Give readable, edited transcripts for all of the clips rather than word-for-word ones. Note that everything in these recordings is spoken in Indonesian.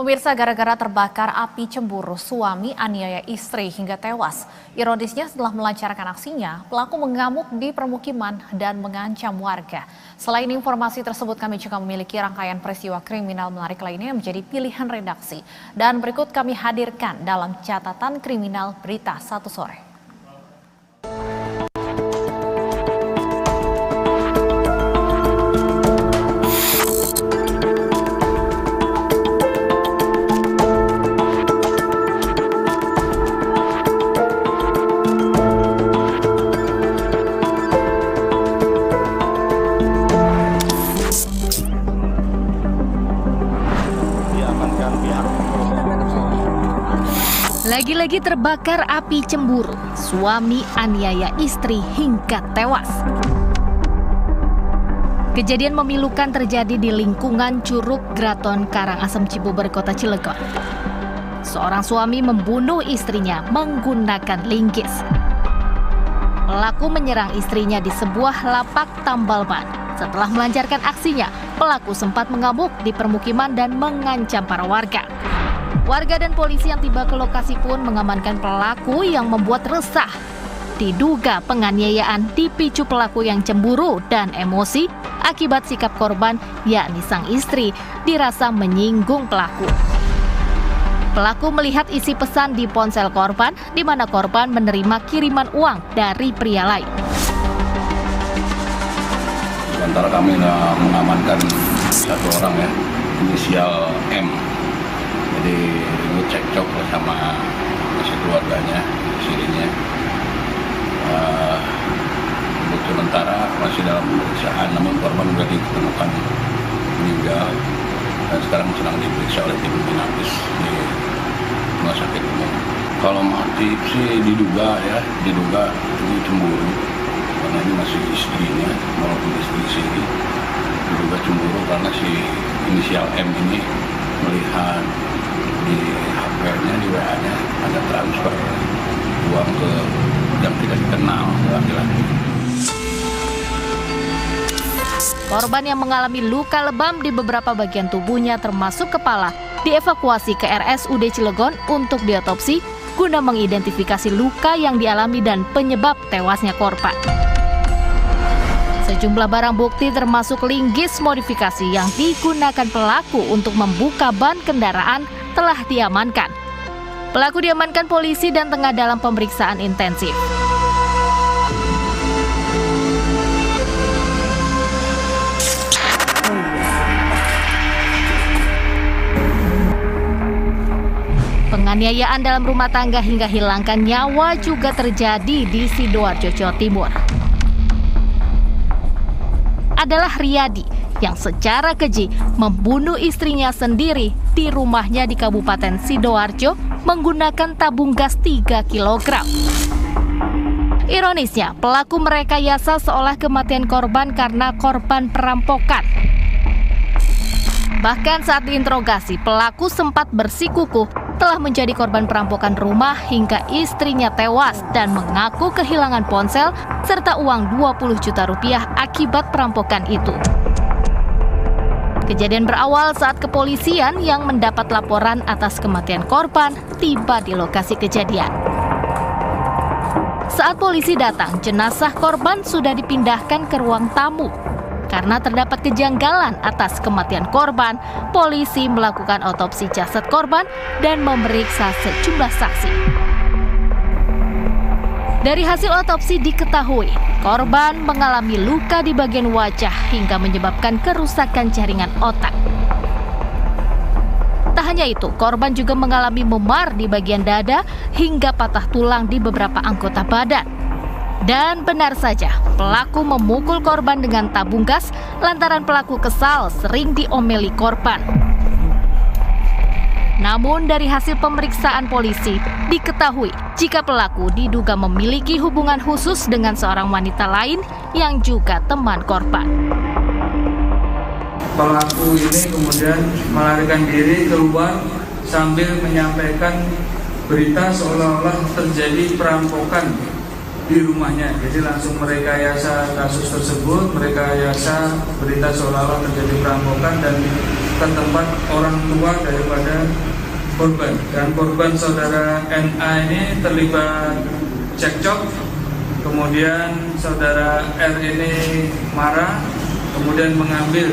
Pemirsa, gara-gara terbakar api cemburu, suami aniaya istri hingga tewas. Ironisnya setelah melancarkan aksinya, pelaku mengamuk di permukiman dan mengancam warga. Selain informasi tersebut, kami juga memiliki rangkaian peristiwa kriminal menarik lainnya yang menjadi pilihan redaksi. Dan berikut kami hadirkan dalam catatan kriminal Berita Satu Sore. Lagi-lagi terbakar api cemburu, suami aniaya istri hingga tewas. Kejadian memilukan terjadi di lingkungan Curug Graton Karangasem Cibober, Kota Cilegon. Seorang suami membunuh istrinya menggunakan linggis. Pelaku menyerang istrinya di sebuah lapak tambal ban. Setelah melancarkan aksinya, pelaku sempat mengamuk di permukiman dan mengancam para warga. Warga dan polisi yang tiba ke lokasi pun mengamankan pelaku yang membuat resah. Diduga penganiayaan dipicu pelaku yang cemburu dan emosi akibat sikap korban, yakni sang istri, dirasa menyinggung pelaku. Pelaku melihat isi pesan di ponsel korban, di mana korban menerima kiriman uang dari pria lain. Sementara kami mengamankan satu orang ya, inisial M. Jadi ini cekcok bersama keluarganya, istrinya. Untuk sementara masih dalam pemeriksaan, namun korban sudah ditemukan meninggal dan sekarang sedang diperiksa oleh tim Inafis di rumah sakit umum. Kalau motif sih diduga ini cemburu, karena ini masih istrinya, walaupun istri sini diduga cemburu karena si inisial M ini melihat di HP-nya, di WA-nya ada transfer uang ke yang tidak dikenal laki-laki. Korban yang mengalami luka lebam di beberapa bagian tubuhnya termasuk kepala dievakuasi ke RSUD Cilegon untuk diotopsi guna mengidentifikasi luka yang dialami dan penyebab tewasnya korban. Sejumlah barang bukti termasuk linggis modifikasi yang digunakan pelaku untuk membuka ban kendaraan telah diamankan. Pelaku diamankan polisi dan tengah dalam pemeriksaan intensif. Penganiayaan dalam rumah tangga hingga hilangkan nyawa juga terjadi di Sidoarjo, Jawa Timur. Adalah Riyadi yang secara keji membunuh istrinya sendiri di rumahnya di Kabupaten Sidoarjo menggunakan tabung gas 3 kg. Ironisnya, pelaku merekayasa seolah kematian korban karena korban perampokan. Bahkan saat diinterogasi, pelaku sempat bersikukuh telah menjadi korban perampokan rumah hingga istrinya tewas dan mengaku kehilangan ponsel serta uang 20 juta rupiah akibat perampokan itu. Kejadian berawal saat kepolisian yang mendapat laporan atas kematian korban tiba di lokasi kejadian. Saat polisi datang, jenazah korban sudah dipindahkan ke ruang tamu. Karena terdapat kejanggalan atas kematian korban, polisi melakukan otopsi jasad korban dan memeriksa sejumlah saksi. Dari hasil otopsi diketahui, korban mengalami luka di bagian wajah hingga menyebabkan kerusakan jaringan otak. Tak hanya itu, korban juga mengalami memar di bagian dada hingga patah tulang di beberapa anggota badan. Dan benar saja, pelaku memukul korban dengan tabung gas lantaran pelaku kesal sering diomeli korban. Namun dari hasil pemeriksaan polisi, diketahui jika pelaku diduga memiliki hubungan khusus dengan seorang wanita lain yang juga teman korban. Pelaku ini kemudian melarikan diri keluar sambil menyampaikan berita seolah-olah terjadi perampokan di rumahnya. Jadi langsung merekayasa kasus tersebut, merekayasa berita seolah-olah terjadi perampokan dan ke tempat orang tua daripada korban. Dan korban saudara NA ini terlibat cekcok, kemudian saudara R ini marah, kemudian mengambil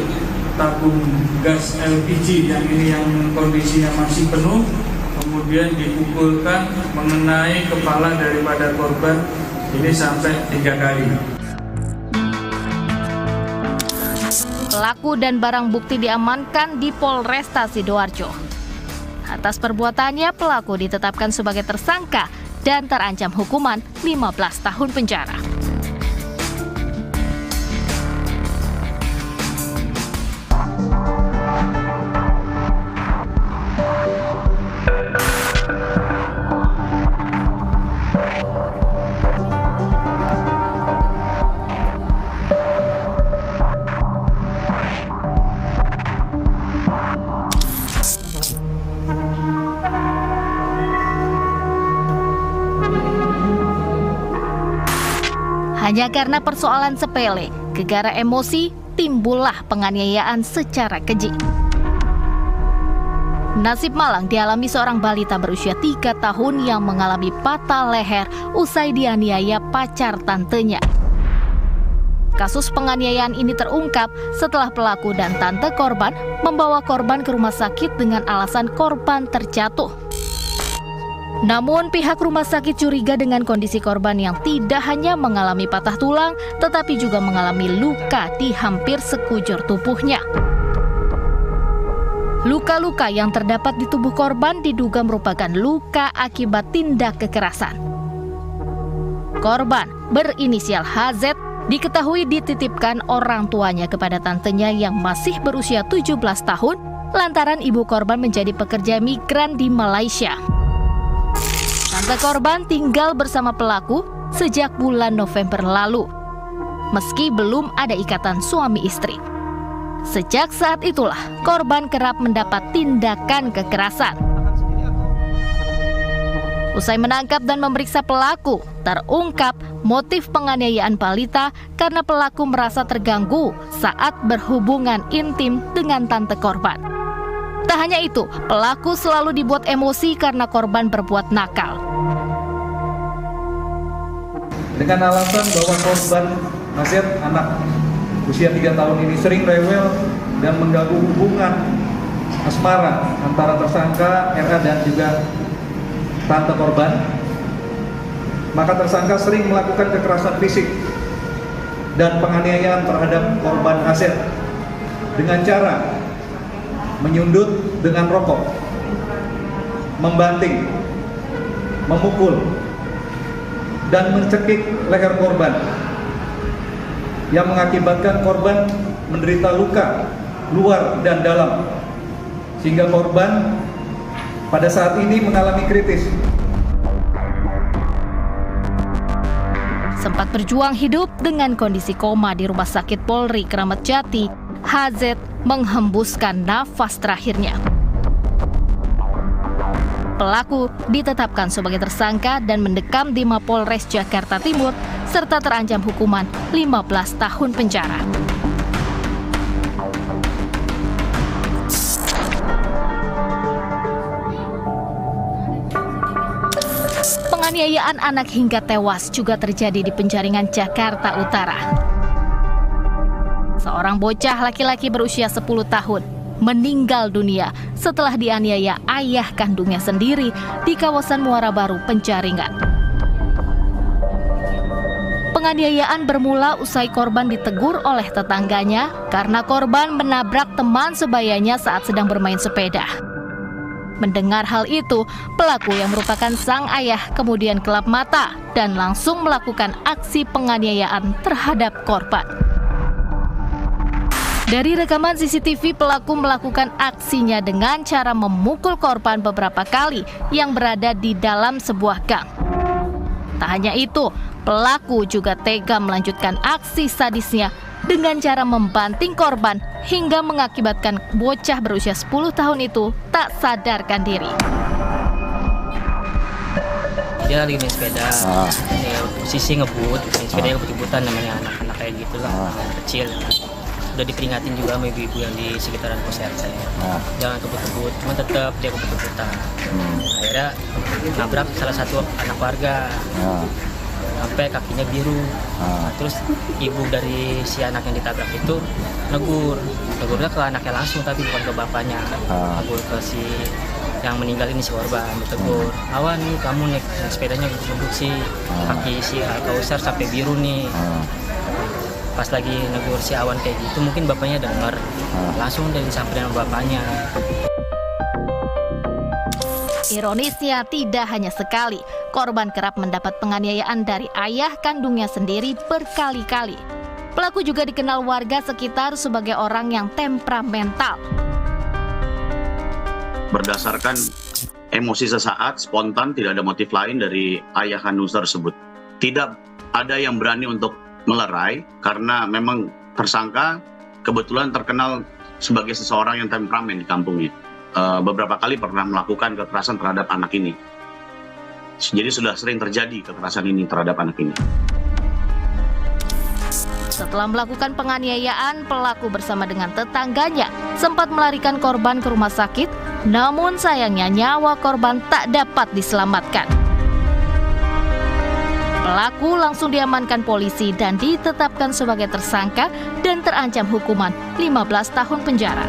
tabung gas LPG yang kondisinya masih penuh, kemudian dipukulkan mengenai kepala daripada korban ini sampai 3 kali. Pelaku dan barang bukti diamankan di Polresta Sidoarjo. Atas perbuatannya, pelaku ditetapkan sebagai tersangka dan terancam hukuman 15 tahun penjara. Hanya karena persoalan sepele, gegara emosi, timbullah penganiayaan secara keji. Nasib malang dialami seorang balita berusia 3 tahun yang mengalami patah leher usai dianiaya pacar tantenya. Kasus penganiayaan ini terungkap setelah pelaku dan tante korban membawa korban ke rumah sakit dengan alasan korban terjatuh. Namun pihak rumah sakit curiga dengan kondisi korban yang tidak hanya mengalami patah tulang, tetapi juga mengalami luka di hampir sekujur tubuhnya. Luka-luka yang terdapat di tubuh korban diduga merupakan luka akibat tindak kekerasan. Korban berinisial HZ diketahui dititipkan orang tuanya kepada tantenya yang masih berusia 17 tahun lantaran ibu korban menjadi pekerja migran di Malaysia. Tante korban tinggal bersama pelaku sejak bulan November lalu, meski belum ada ikatan suami istri. Sejak saat itulah korban kerap mendapat tindakan kekerasan. Usai menangkap dan memeriksa pelaku, terungkap motif penganiayaan balita karena pelaku merasa terganggu saat berhubungan intim dengan tante korban. Tak hanya itu, pelaku selalu dibuat emosi karena korban berbuat nakal. Dengan alasan bahwa korban Nazir, anak usia 3 tahun ini sering rewel dan mengganggu hubungan asmara antara tersangka RA dan juga tante korban, maka tersangka sering melakukan kekerasan fisik dan penganiayaan terhadap korban Nazir dengan cara menyundut dengan rokok, membanting, memukul, dan mencekik leher korban yang mengakibatkan korban menderita luka luar dan dalam, sehingga korban pada saat ini mengalami kritis. Sempat berjuang hidup dengan kondisi koma di Rumah Sakit Polri Kramat Jati, HZ menghembuskan nafas terakhirnya. Pelaku ditetapkan sebagai tersangka dan mendekam di Mapolres Jakarta Timur serta terancam hukuman 15 tahun penjara. Penganiayaan anak hingga tewas juga terjadi di Penjaringan, Jakarta Utara. Seorang bocah laki-laki berusia 10 tahun meninggal dunia setelah dianiaya ayah kandungnya sendiri di kawasan Muara Baru, Penjaringan. Penganiayaan bermula usai korban ditegur oleh tetangganya karena korban menabrak teman sebayanya saat sedang bermain sepeda. Mendengar hal itu, pelaku yang merupakan sang ayah kemudian kelap mata dan langsung melakukan aksi penganiayaan terhadap korban. Dari rekaman CCTV, pelaku melakukan aksinya dengan cara memukul korban beberapa kali yang berada di dalam sebuah gang. Tak hanya itu, pelaku juga tega melanjutkan aksi sadisnya dengan cara membanting korban hingga mengakibatkan bocah berusia 10 tahun itu tak sadarkan diri. Dia lagi main sepeda, posisi ngebut, main sepeda ngebut-ngebutan, namanya anak-anak kayak gitulah, anak kecil. udah diperingatin juga sama ibu-ibu yang di sekitaran pos RT. Jangan kebut-kebut, cuma tetap dia kebut-kebutan. Akhirnya nabrak salah satu anak warga. Sampai kakinya biru. Terus ibu dari si anak yang ditabrak itu negurnya ke anaknya langsung, tapi bukan ke bapaknya. Negur ke si yang meninggal ini, si korban, ditegur. Awan nih kamu naik sepedanya gebut sih, kaki si Kausar sampai biru nih. Pas lagi negur si Awan kayak gitu, mungkin bapaknya dengar, langsung dari disamperin sama bapaknya. Ironisnya tidak hanya sekali, korban kerap mendapat penganiayaan dari ayah kandungnya sendiri berkali-kali. Pelaku juga dikenal warga sekitar sebagai orang yang temperamental. Berdasarkan emosi sesaat, spontan, tidak ada motif lain dari ayah kandung tersebut. Tidak ada yang berani untuk melerai karena memang tersangka kebetulan terkenal sebagai seseorang yang temperamen di kampungnya. Beberapa kali pernah melakukan kekerasan terhadap anak ini. Jadi sudah sering terjadi kekerasan ini terhadap anak ini. Setelah melakukan penganiayaan, pelaku bersama dengan tetangganya sempat melarikan korban ke rumah sakit, namun sayangnya nyawa korban tak dapat diselamatkan. Pelaku langsung diamankan polisi dan ditetapkan sebagai tersangka dan terancam hukuman 15 tahun penjara.